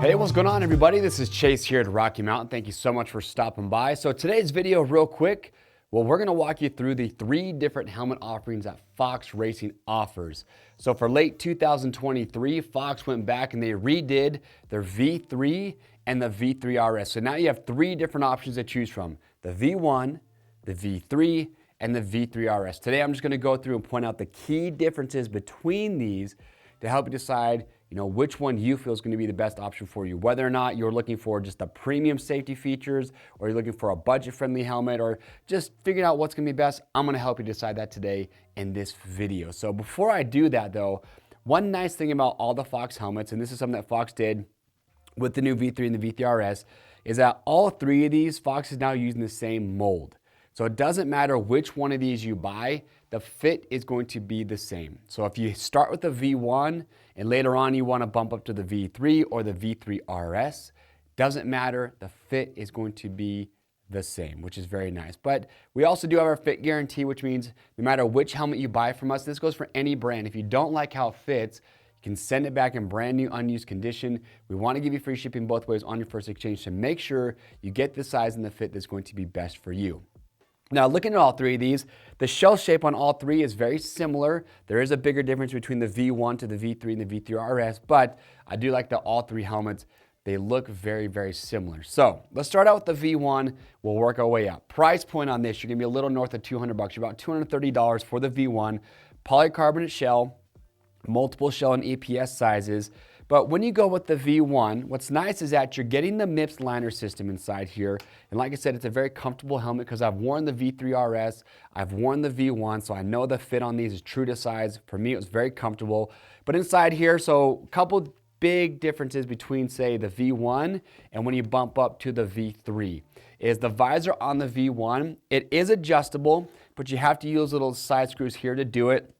Hey, what's going on, everybody? This is Chase here at Rocky Mountain. Thank you so much for stopping by. So today's video, real quick, we're going to walk you through the 3 different helmet offerings that Fox Racing offers. So for late 2023, Fox went back and they redid their V3 and the V3 RS. So now you have 3 different options to choose from: the V1, the V3, and the V3 RS. Today, I'm just going to go through and point out the key differences between these to help you decide, which one you feel is going to be the best option for you. Whether or not you're looking for just the premium safety features, or you're looking for a budget-friendly helmet, or just figuring out what's going to be best, I'm going to help you decide that today in this video. So before I do that, though, one nice thing about all the Fox helmets, and this is something that Fox did with the new V3 and the V3 RS, is that all 3 of these, Fox is now using the same mold. So it doesn't matter which one of these you buy, the fit is going to be the same. So if you start with the V1 and later on you want to bump up to the V3 or the V3 RS, doesn't matter, the fit is going to be the same, which is very nice. But we also do have our fit guarantee, which means no matter which helmet you buy from us, this goes for any brand. If you don't like how it fits, you can send it back in brand new unused condition. We want to give you free shipping both ways on your first exchange to make sure you get the size and the fit that's going to be best for you. Now, looking at all 3 of these, the shell shape on all 3 is very similar. There is a bigger difference between the V1 to the V3 and the V3 RS, but I do like that all 3 helmets, they look very, very similar. So let's start out with the V1. We'll work our way up. Price point on this, you're gonna be a little north of $200. You're about $230 for the V1. Polycarbonate shell, multiple shell and EPS sizes. But when you go with the V1, what's nice is that you're getting the MIPS liner system inside here. And like I said, it's a very comfortable helmet because I've worn the V3 RS, I've worn the V1, so I know the fit on these is true to size. For me, it was very comfortable. But inside here, so a couple big differences between, say, the V1 and when you bump up to the V3 is the visor on the V1. It is adjustable, but you have to use little side screws here to do it.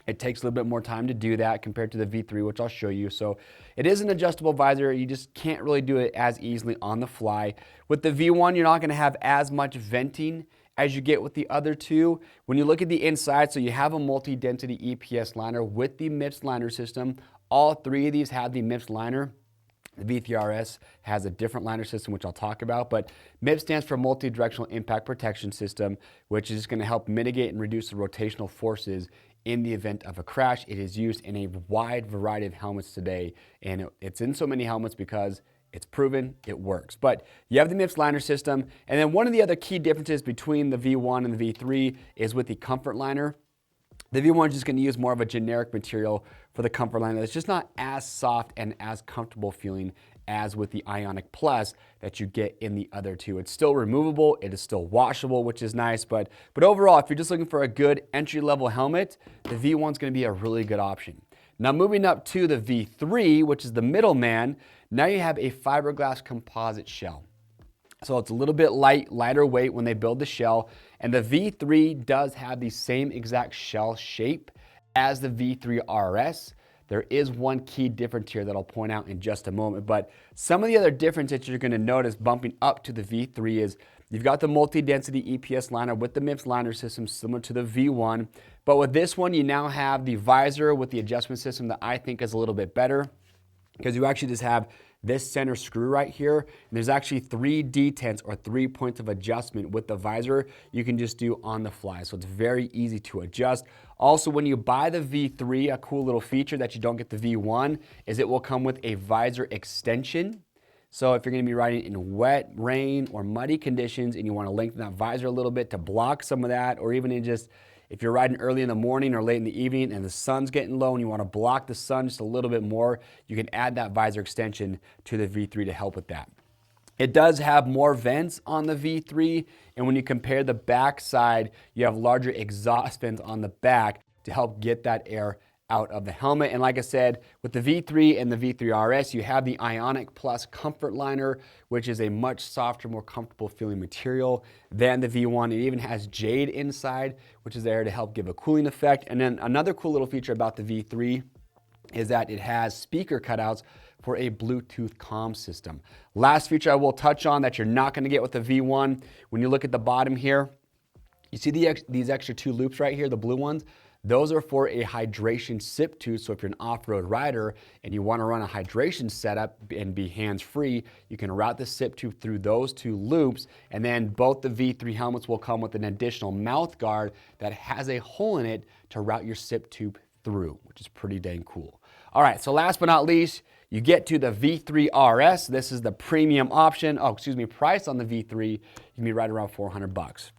It takes a little bit more time to do that compared to the V3, which I'll show you. So it is an adjustable visor. You just can't really do it as easily on the fly. With the V1, you're not going to have as much venting as you get with the other 2. When you look at the inside, so you have a multi-density EPS liner with the MIPS liner system. All 3 of these have the MIPS liner. The V3 RS has a different liner system, which I'll talk about, but MIPS stands for Multi-Directional Impact Protection System, which is going to help mitigate and reduce the rotational forces in the event of a crash. It is used in a wide variety of helmets today, and it's in so many helmets because it's proven it works. But you have the MIPS liner system, and then one of the other key differences between the V1 and the V3 is with the comfort liner. The V1 is just going to use more of a generic material for the comfort liner. It's just not as soft and as comfortable feeling as with the Ionic Plus that you get in the other 2. It's still removable, it is still washable, which is nice, but overall, if you're just looking for a good entry-level helmet, the V1 is going to be a really good option. Now moving up to the V3, which is the middleman, now you have a fiberglass composite shell. So it's a little bit lighter weight when they build the shell, and the V3 does have the same exact shell shape as the V3 RS. There is one key difference here that I'll point out in just a moment, but some of the other differences that you're going to notice bumping up to the V3 is you've got the multi-density EPS liner with the MIPS liner system similar to the V1, but with this one you now have the visor with the adjustment system that I think is a little bit better because you actually just have this center screw right here. And there's actually 3 detents or 3 points of adjustment with the visor you can just do on the fly. So it's very easy to adjust. Also, when you buy the V3, a cool little feature that you don't get the V1 is it will come with a visor extension. So if you're going to be riding in wet, rain, or muddy conditions and you want to lengthen that visor a little bit to block some of that, or even in just if you're riding early in the morning or late in the evening and the sun's getting low and you want to block the sun just a little bit more, you can add that visor extension to the V3 to help with that. It does have more vents on the V3, and when you compare the back side, you have larger exhaust vents on the back to help get that air out of the helmet. And like I said, with the V3 and the V3 RS, you have the Ionic Plus comfort liner, which is a much softer, more comfortable feeling material than the V1. It even has jade inside, which is there to help give a cooling effect. And then another cool little feature about the V3 is that it has speaker cutouts for a Bluetooth comm system. Last feature I will touch on that you're not going to get with the V1, when you look at the bottom here, you see these extra 2 loops right here, the blue ones? Those are for a hydration sip tube. So if you're an off-road rider and you want to run a hydration setup and be hands-free, you can route the sip tube through those two loops. And then both the V3 helmets will come with an additional mouth guard that has a hole in it to route your sip tube through, which is pretty dang cool. All right, so last but not least, you get to the V3 RS. This is the premium option. Price on the V3, you can be right around $400.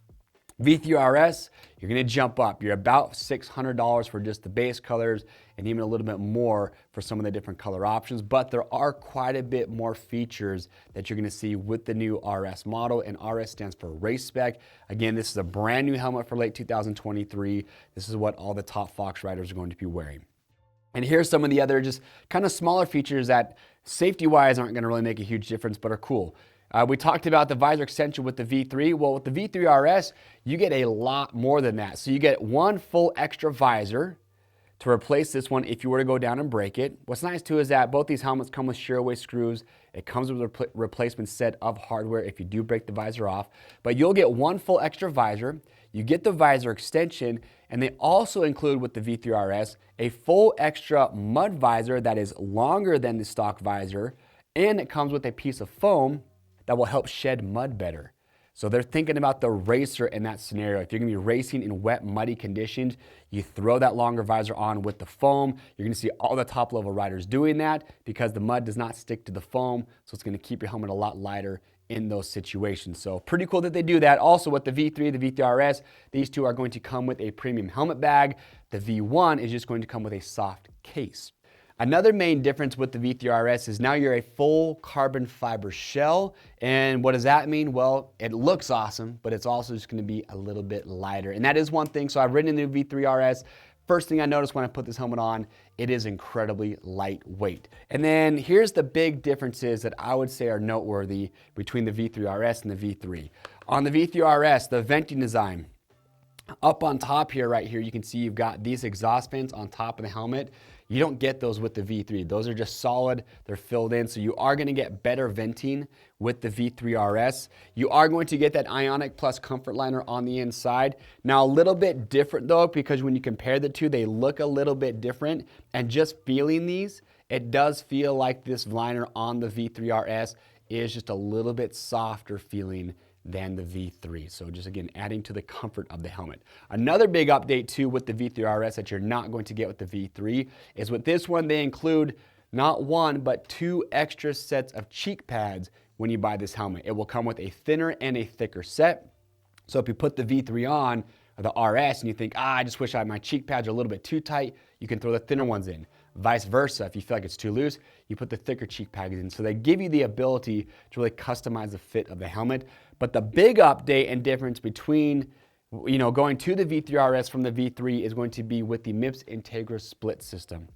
V3 RS, you're gonna jump up. You're about $600 for just the base colors and even a little bit more for some of the different color options, but there are quite a bit more features that you're gonna see with the new RS model, and RS stands for Race Spec. Again, this is a brand new helmet for late 2023. This is what all the top Fox riders are going to be wearing. And here's some of the other just kind of smaller features that safety-wise aren't gonna really make a huge difference, but are cool. We talked about the visor extension with the V3. Well, with the V3 RS, you get a lot more than that. So you get one full extra visor to replace this one if you were to go down and break it. What's nice too is that both these helmets come with shear-away screws. It comes with a replacement set of hardware if you do break the visor off. But you'll get one full extra visor. You get the visor extension, and they also include with the V3 RS a full extra mud visor that is longer than the stock visor, and it comes with a piece of foam that will help shed mud better. So they're thinking about the racer in that scenario. If you're gonna be racing in wet, muddy conditions, you throw that longer visor on with the foam. You're gonna see all the top level riders doing that because the mud does not stick to the foam, so it's gonna keep your helmet a lot lighter in those situations. So pretty cool that they do that. Also with the V3, the V3 RS, these two are going to come with a premium helmet bag. The V1 is just going to come with a soft case. Another main difference with the V3 RS is now you're a full carbon fiber shell. And what does that mean? Well, it looks awesome, but it's also just gonna be a little bit lighter. And that is one thing. So I've ridden in the V3 RS. First thing I noticed when I put this helmet on, it is incredibly lightweight. And then here's the big differences that I would say are noteworthy between the V3 RS and the V3. On the V3 RS, the venting design, up on top here, right here, you can see you've got these exhaust vents on top of the helmet. You don't get those with the V3. Those are just solid, they're filled in. So you are gonna get better venting with the V3 RS. You are going to get that Ionic Plus comfort liner on the inside. Now a little bit different though, because when you compare the two, they look a little bit different. And just feeling these, it does feel like this liner on the V3 RS is just a little bit softer feeling than the V3. So just again, adding to the comfort of the helmet. Another big update too with the V3 RS that you're not going to get with the V3 is with this one, they include not one, but two extra sets of cheek pads when you buy this helmet. It will come with a thinner and a thicker set. So if you put the V3 on, or the RS, and you think, I just wish my cheek pads are a little bit too tight, you can throw the thinner ones in. Vice versa, if you feel like it's too loose, you put the thicker cheek pads in. So they give you the ability to really customize the fit of the helmet. But the big update and difference between going to the V3 RS from the V3 is going to be with the MIPS Integra Split system.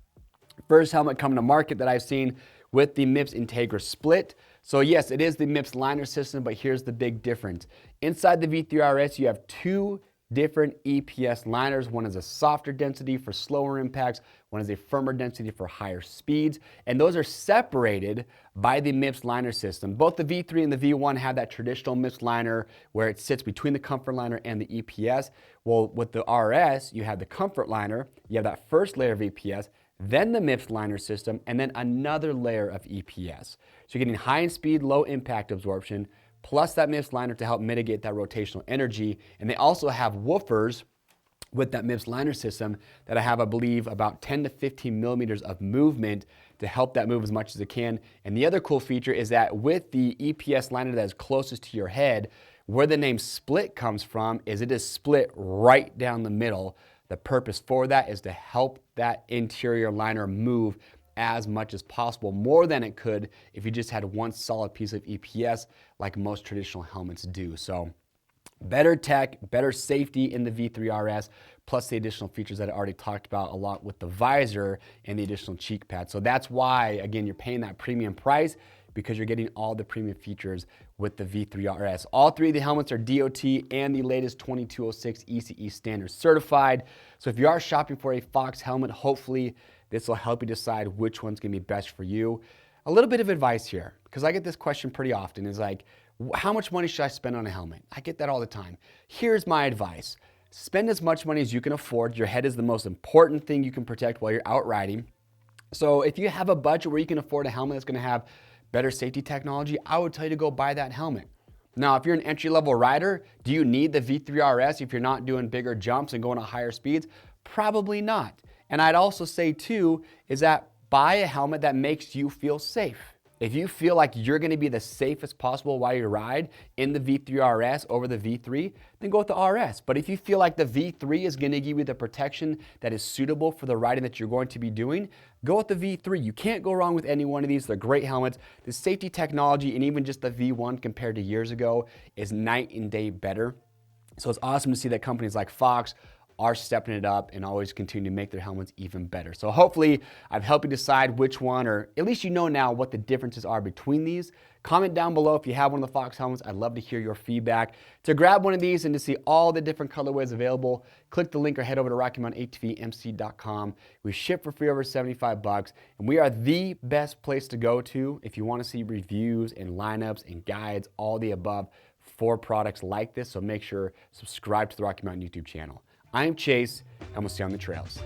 First helmet coming to market that I've seen with the MIPS Integra Split. So yes, it is the MIPS liner system, but here's the big difference. Inside the V3 RS, you have two different EPS liners. One is a softer density for slower impacts. One is a firmer density for higher speeds. And those are separated by the MIPS liner system. Both the V3 and the V1 have that traditional MIPS liner where it sits between the comfort liner and the EPS. Well, with the RS, you have the comfort liner, you have that first layer of EPS, then the MIPS liner system, and then another layer of EPS. So you're getting high speed, low impact absorption, plus that MIPS liner to help mitigate that rotational energy. And they also have woofers with that MIPS liner system that I have, I believe, about 10 to 15 millimeters of movement to help that move as much as it can. And the other cool feature is that with the EPS liner that is closest to your head, where the name split comes from is it is split right down the middle. The purpose for that is to help that interior liner move as much as possible, more than it could if you just had one solid piece of EPS like most traditional helmets do. So better tech, better safety in the V3 RS, plus the additional features that I already talked about a lot with the visor and the additional cheek pad. So that's why, again, you're paying that premium price because you're getting all the premium features with the V3 RS. All three of the helmets are DOT and the latest 2206 ECE standard certified. So if you are shopping for a Fox helmet, hopefully this will help you decide which one's gonna be best for you. A little bit of advice here, because I get this question pretty often, is like, how much money should I spend on a helmet? I get that all the time. Here's my advice. spend as much money as you can afford. Your head is the most important thing you can protect while you're out riding. So if you have a budget where you can afford a helmet that's going to have better safety technology, I would tell you to go buy that helmet. Now, if you're an entry-level rider, do you need the V3 RS if you're not doing bigger jumps and going at higher speeds? Probably not. And I'd also say too, is that buy a helmet that makes you feel safe. If you feel like you're gonna be the safest possible while you ride in the V3 RS over the V3, then go with the RS. But if you feel like the V3 is gonna give you the protection that is suitable for the riding that you're going to be doing, go with the V3. You can't go wrong with any one of these. They're great helmets. The safety technology and even just the V1 compared to years ago is night and day better. So it's awesome to see that companies like Fox are stepping it up and always continue to make their helmets even better. So hopefully I've helped you decide which one, or at least you know now what the differences are between these. Comment down below if you have one of the Fox helmets. I'd love to hear your feedback. To grab one of these and to see all the different colorways available, click the link or head over to RockyMountainATVMC.com. We ship for free over 75 bucks, and we are the best place to go to if you want to see reviews and lineups and guides, all the above for products like this. So make sure subscribe to the Rocky Mountain YouTube channel. I'm Chase, and we'll see you on the trails.